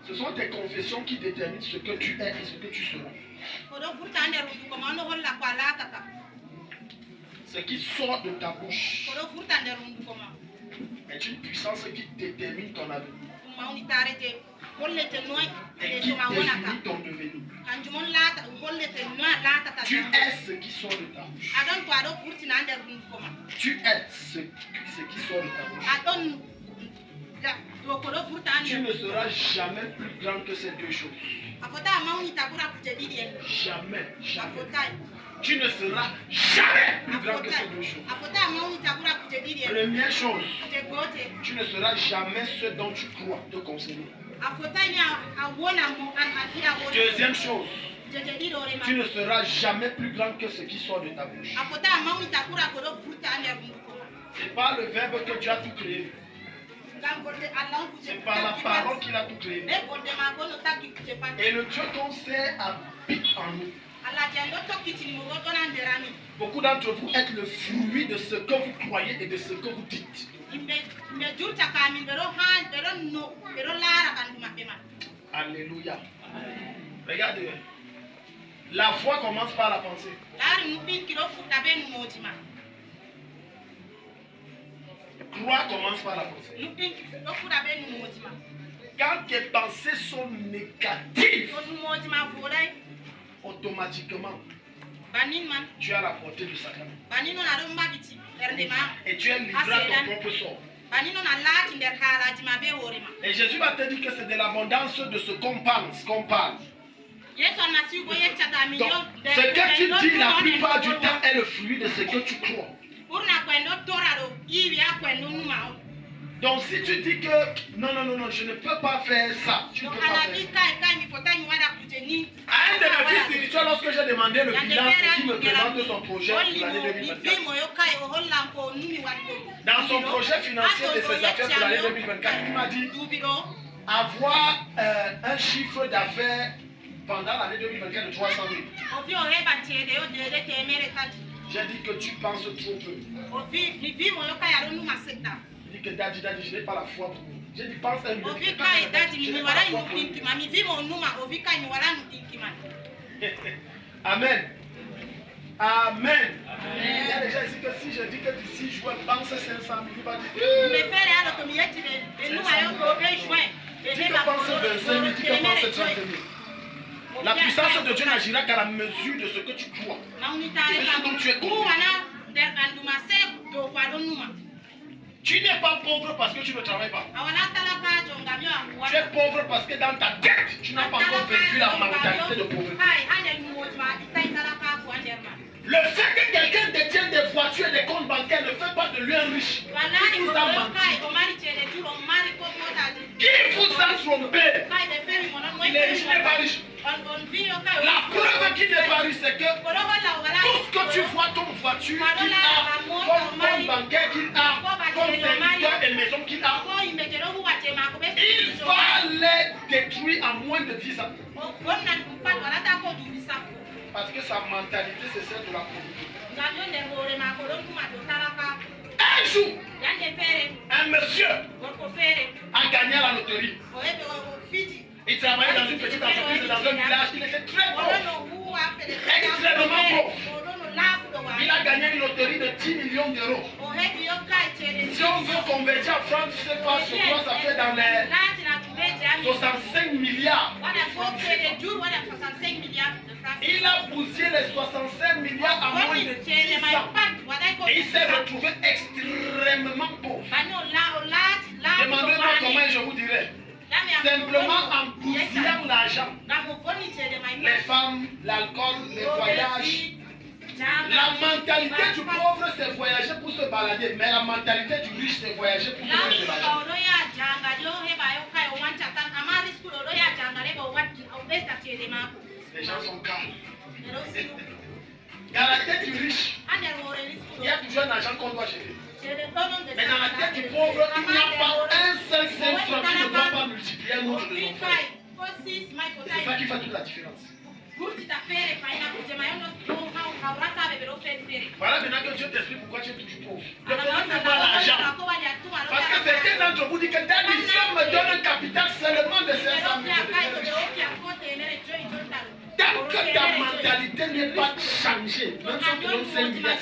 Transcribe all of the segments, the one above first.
Ce sont tes confessions qui déterminent ce que tu es et ce que tu seras. Ce qui sort de ta bouche est une puissance qui détermine ton avenir et qui définit ton devenir. Tu es ce qui sort de ta bouche. Tu es ce qui sort de ta bouche. Tu ne seras jamais plus grand que ces deux choses. Jamais, jamais. Tu ne seras jamais plus grand que ces deux choses. Première chose, tu ne seras jamais ce dont tu crois te concerner. Deuxième chose, tu ne seras jamais plus grand que ce qui sort de ta bouche. C'est pas le verbe que tu as tout créé. C'est par la parole qu'il a tout créé. Et le Dieu qu'on sait habite en nous. Beaucoup d'entre vous êtes le fruit de ce que vous croyez et de ce que vous dites. Alléluia. Regardez. La foi commence par la pensée. Croire commence par la pensée. Quand tes pensées sont négatives, automatiquement, tu as la portée du Satan. Et tu es livré à ton propre sort. Et Jésus va te dire que c'est de l'abondance de ce qu'on parle. Donc, ce que tu dis la plupart du temps est le fruit de ce que tu crois. Donc si tu dis que non, je ne peux pas faire ça, tu ne peux pas faire ça. À un de mes fils spirituels, lorsque j'ai demandé le bilan et qu'il me présente son projet pour l'année 2024, dans son projet financier de ses affaires pour l'année 2024, il m'a dit avoir un chiffre d'affaires pendant l'année 2024 de 300 000. J'ai dit que tu penses trop peu. Il dit que Daddy, je n'ai pas la foi pour vous. J'ai dit pense un peu. Amen. Amen. Il y a des gens ici que si je dis que d'ici juin, pense 500 000, il va dire. Dis que pense 25 000, dis que pense 30 000. La puissance de Dieu n'agira qu'à la mesure de ce que tu crois. Et de ce dont tu es convaincu. Tu n'es pas pauvre parce que tu ne travailles pas. Tu es pauvre parce que dans ta tête, tu n'as pas encore vécu la mentalité de pauvreté. Le fait que quelqu'un détienne des voitures et des comptes bancaires ne fait pas de lui un riche. Il vous a menti. Il vous a trompé. Il est riche, il n'est pas riche. La preuve qu'il n'est pas riche, c'est que tout ce que tu vois comme voiture qu'il a, comme compte bancaire qu'il a, comme serviteur et maison qu'il a, il va les détruire en moins de 10 ans. Parce que sa mentalité, c'est celle de la pauvreté. Un jour, un monsieur a gagné la loterie. Il travaillait dans une petite entreprise, dans un village. Il était très pauvre. Extrêmement pauvre. Il a gagné une loterie de 10 millions d'euros. Si on veut convertir en francs, je ne sais pas, je crois que ça fait dans les 65 milliards. Il a bousillé les 65 milliards en moins de 10 ans. Et il s'est retrouvé extrêmement pauvre. Demandez-moi comment je vous dirais. Simplement en boussillant l'argent. Les femmes, l'alcool, les voyages. La mentalité du pauvre, c'est voyager pour se balader. Mais la mentalité du riche, c'est voyager pour se faire de l'argent. Les gens sont calmes. Dans la tête du riche, il y a toujours un argent qu'on doit gérer. Mais dans la tête du pauvre, il n'y a pas un seul franc qui ne doit pas multiplier un autre de son frère. C'est ça qui fait toute la différence. Voilà maintenant que Dieu t'explique pourquoi tu es toujours pauvre. Le problème n'est pas l'argent. Parce que certains d'entre vous disent que ta mission me donne un capital seulement de 500 000. Tant que ta mentalité n'est pas changée, même si on te donne 5 milliards,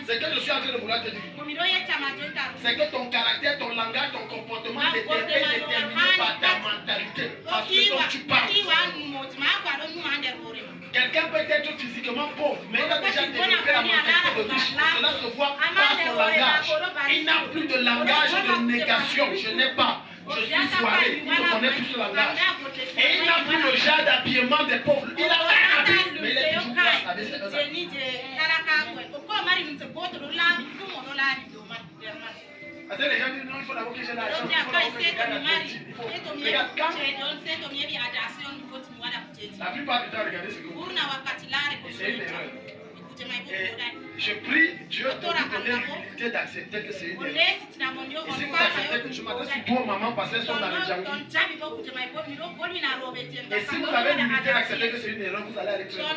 c'est que je suis en train de vouloir te dire. C'est que ton caractère, ton langage, ton comportement est déterminé par ta mentalité. Parce que quand tu parles, quelqu'un peut être physiquement pauvre, mais il a déjà développé la mentalité de riche. Cela se voit par son langage. Il n'a plus de langage de négation. Je n'ai pas. Je suis soirée. Il ne connaît plus ce langage. Et il n'a plus le genre d'habillement des pauvres. Il a rien à dire. Mais il est toujours classe avec ses besoins. Parce que les gens disent non, il faut d'abord que j'ai l'argent. Regarde, la plupart du temps, regardez ce que vous faites. C'est une erreur. Et je prie Dieu de vous donner l'humilité d'accepter que c'est une erreur. Et si vous acceptez que je m'adresse surtout aux mamans parce qu'elles sont dans les jungle. Et si vous avez l'humilité d'accepter que c'est une erreur, vous allez aller très loin.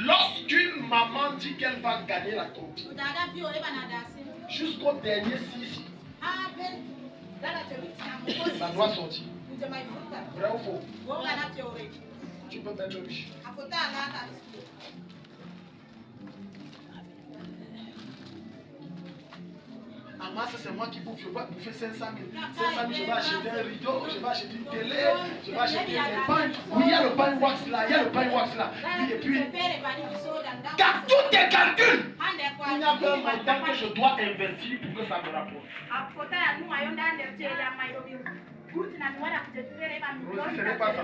Lorsqu'une maman dit qu'elle va gagner la compte, jusqu'au dernier 6, ça doit sortir. Vrai ou faux? Tu peux mettre le biche. En masse, c'est moi qui bouffe. Je vais bouffer 500 000. 500 000, je vais acheter un rideau, je vais acheter une télé, je vais acheter des pains. Oui, il y a le pain wax là, il y a le pain wax là. Oui, et puis, car tout est calcul. Il n'y a pas un montant que je dois investir pour que ça me rapporte. Rosie, ce n'est pas ça.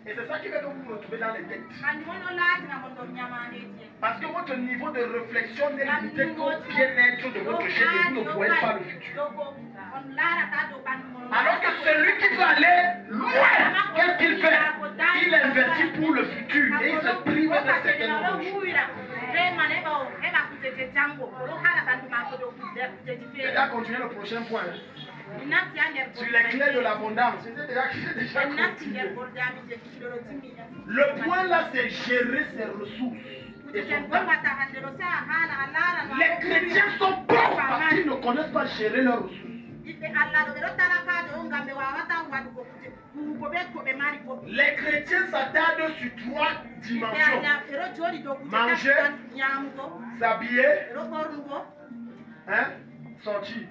Et c'est ça qui fait que vous vous retrouvez dans les dettes. Parce que votre niveau de réflexion n'est limité qu'au bien-être de votre chair et vous ne voyez pas le futur. Alors que celui qui veut aller loin, qu'est-ce qu'il fait? Il investit pour le futur et il se prive de certaines choses. Et là, continuez le prochain point. Sur les clés de l'abondance. J'ai déjà continué. Le point là, c'est gérer ses ressources. Et son temps. Les chrétiens sont pauvres parce qu'ils ne connaissent pas gérer leurs ressources. Les chrétiens s'attardent sur 3 dimensions. Manger, s'habiller, sortir.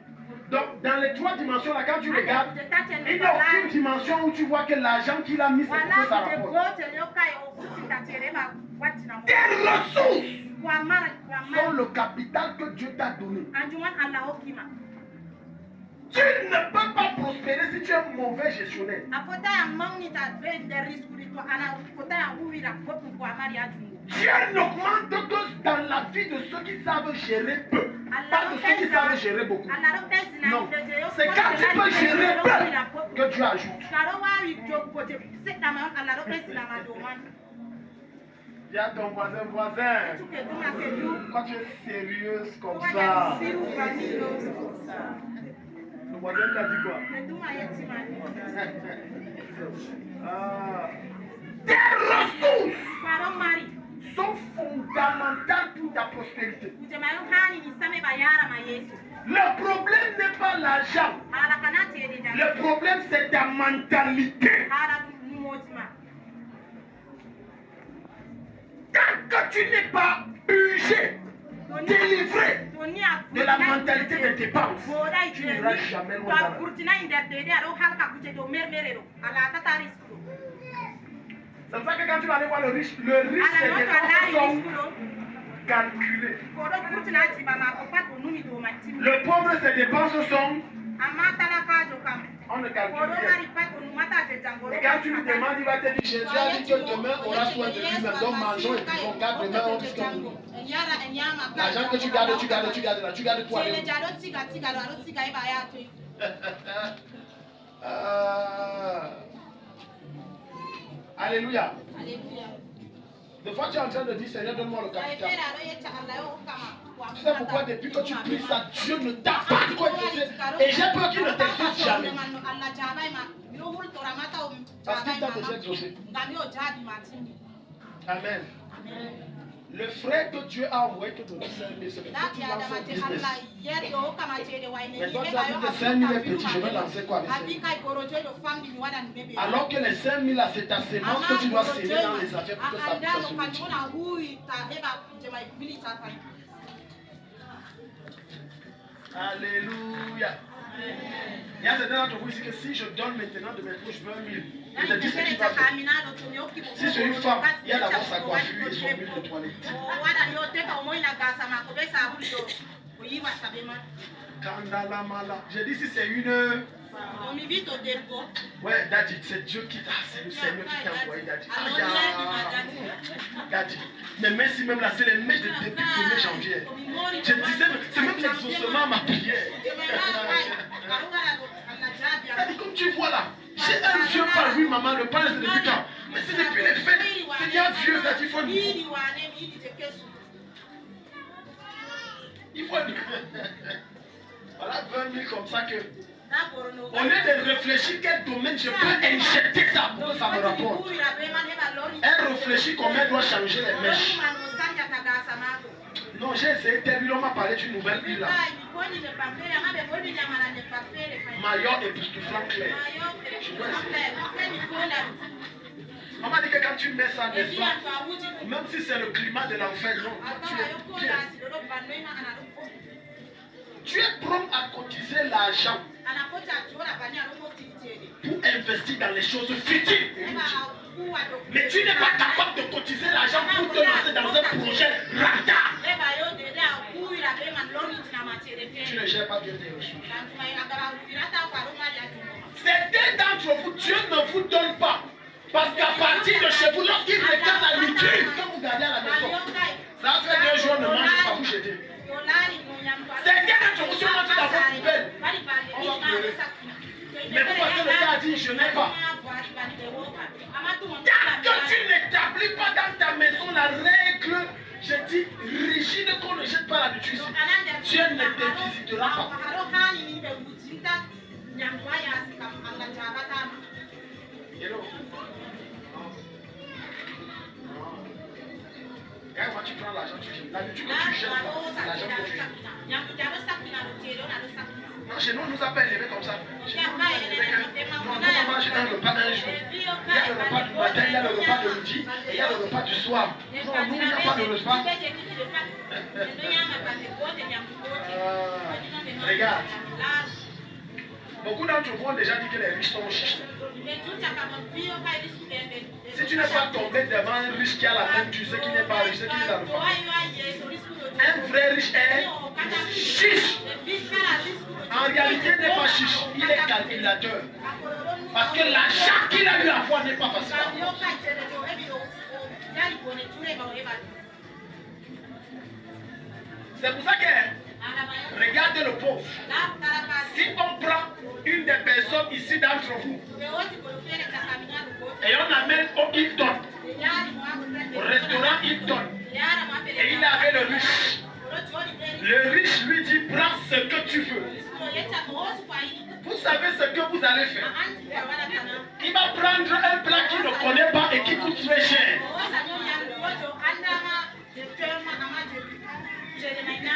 Donc, dans les 3 dimensions là, quand tu regardes, il n'y a aucune dimension où tu vois que l'argent qu'il a mis, c'est pour que ça rapporte. Tes ressources sont le capital que Dieu t'a donné. Tu ne peux pas prospérer si tu es un mauvais gestionnaire. Dieu n'augmente que dans la vie de ceux qui savent gérer peu, pas de ceux qui savent gérer beaucoup. Non, c'est quand tu peux gérer peu que Dieu ajoute. Dis à ton voisin, quand tu es sérieuse comme ça. Le voisin t'a dit quoi? Tes ressources sont fondamentales pour ta prospérité. Le problème n'est pas l'argent. Le problème, c'est ta mentalité. Tant que tu n'es pas purgé, délivré de la mentalité de dépense, tu n'iras jamais loin. C'est pour ça que quand tu vas aller voir le riche, ses dépenses sont calculées. Le pauvre, ses dépenses sont... On ne calcule rien. Et quand tu lui demandes, il va te dire, Jésus a dit que demain on aura soin de lui-même. Donc mangeons et puis on garde demain, on dit comme nous. L'argent que tu gardes là, tu gardes pour aller. Alléluia. Des fois tu es en train de dire, Seigneur, donne-moi le capital. Tu sais pourquoi depuis que tu pries ça, Dieu ne t'a pas quoi exaucer. Et j'ai peur qu'il ne t'exauce jamais. Parce qu'il t'a déjà exaucé. Amen. Le frère que Dieu a envoyé te donner 5 000, c'est pour que tu lances un business. Mais toi, tu as dit que 5 000 est petit, je vais lancer quoi avec 5 000? Alors que les 5 000 là, c'est ta sémence que tu dois s'aimer dans les affaires pour que ça se multiplie. Alléluia. Il y a certains d'entre vous ici que si je donne maintenant de mes poches 20 000, je te dis ce que tu vas faire. Si c'est une femme, il y a d'abord sa coiffure et son huile de toilette. Je dis si c'est une... Ouais, Daddy, c'est Dieu qui t'a, c'est le Seigneur qui t'a envoyé, Daddy. Daddy, mais même si même là, c'est les mèches de depuis le 1er janvier. Je disais, c'est même l'exaucement à ma prière. Daddy, comme tu vois là, j'ai un vieux pas, oui, maman, le prince de depuis quand? Mais c'est depuis les fêtes. C'est bien vieux, Daddy, il faut une... Il faut une... Voilà 20 000 comme ça que... Au lieu de réfléchir quel domaine je peux injecter ça pour que ça me rapporte. Elle réfléchit comment elle doit changer les mèches. Non, j'ai essayé, on m'a parlé d'une nouvelle huile là. Maillot époustouflant clair. Je dois essayer. On m'a dit que quand tu mets ça, n'est-ce pas, même si c'est le climat de l'enfer, non, tu es bien. Tu es prêt à cotiser l'argent pour investir dans les choses futiles. Mais tu n'es pas capable de cotiser l'argent pour te lancer dans un projet rata. Tu ne gères pas bien tes ressources. Certains d'entre vous, Dieu ne vous donne pas. Parce qu'à partir de chez vous, lorsqu'il regarde la nourriture, quand vous gardez à la maison, ça fait 2 jours, ne mangez pas, vous jetez. Certains d'entre vous, si on mange dans votre poubelle, on va pleurer. Mais vous passez le temps à dire, je n'ai pas. Tant que tu n'établis pas dans ta maison la règle, je dis, rigide, qu'on ne jette pas la nourriture ici, Dieu ne te visitera pas. Hello. Quand tu prends l'argent, tu jettes. La nourriture que tu jettes, l'argent que tu jettes. Non, chez nous, on nous a pas élevés comme ça. Chez nous, on nous a élevés que non, on mange un repas un jour. Il y a le repas du matin, il y a le repas de midi, et il y a le repas du soir. Non, nous, il n'y a pas de repas. Regarde. Beaucoup d'entre vous ont déjà dit que les riches sont chiches. Si tu n'es pas tombé devant un riche qui a la même, tu sais qu'il n'est pas riche, c'est qu'il est dans le fond. Un vrai riche est chiche. En réalité, il n'est pas chiche, il est calculateur. Parce que l'achat qu'il a eu à voir n'est pas facile. C'est pour ça que, regardez le pauvre. Si on prend une des personnes ici d'entre vous et on amène au Hilton, au restaurant Hilton, et il avait le riche lui dit, prends ce que tu veux. Vous savez ce que vous allez faire. Il va prendre un plat qu'il ne connaît pas et qui coûte très cher.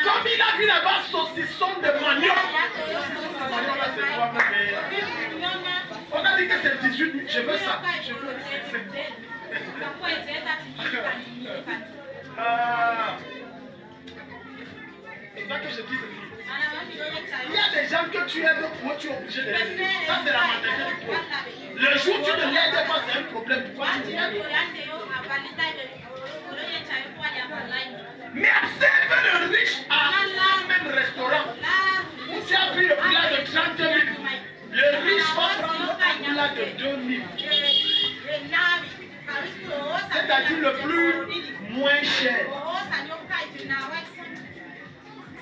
Comme il a vu là-bas saucisson de manioc. On a dit que c'est 18 000. Je veux ça. Je veux ça. C'est ça que je dis ceci. Il y a des gens que tu aides pour eux, tu es obligé de les aider. Ça, c'est la mentalité du pauvre. Le jour où tu ne l'aides pas, c'est un problème. Pourquoi tu ne l'aides pas? Mais observe le riche à ce même restaurant où tu as pris le plat de 30 000. Le riche va prendre un plat de 2 000. C'est-à-dire le plus moins cher.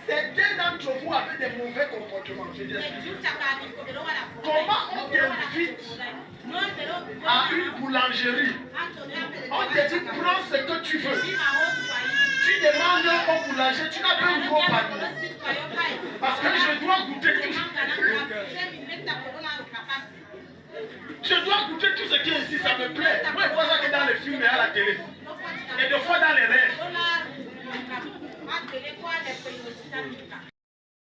Certains d'entre vous avaient des mauvais comportements. Je t'explique. Comment on t'invite à une boulangerie? On te dit prends ce que tu veux. Tu demandes au boulanger, tu n'as pas un gros panier. Parce que je dois goûter tout. Je dois goûter tout ce qui est ici, ça me plaît. Moi, je vois ça que dans les films et à la télé. Et des fois dans les rêves.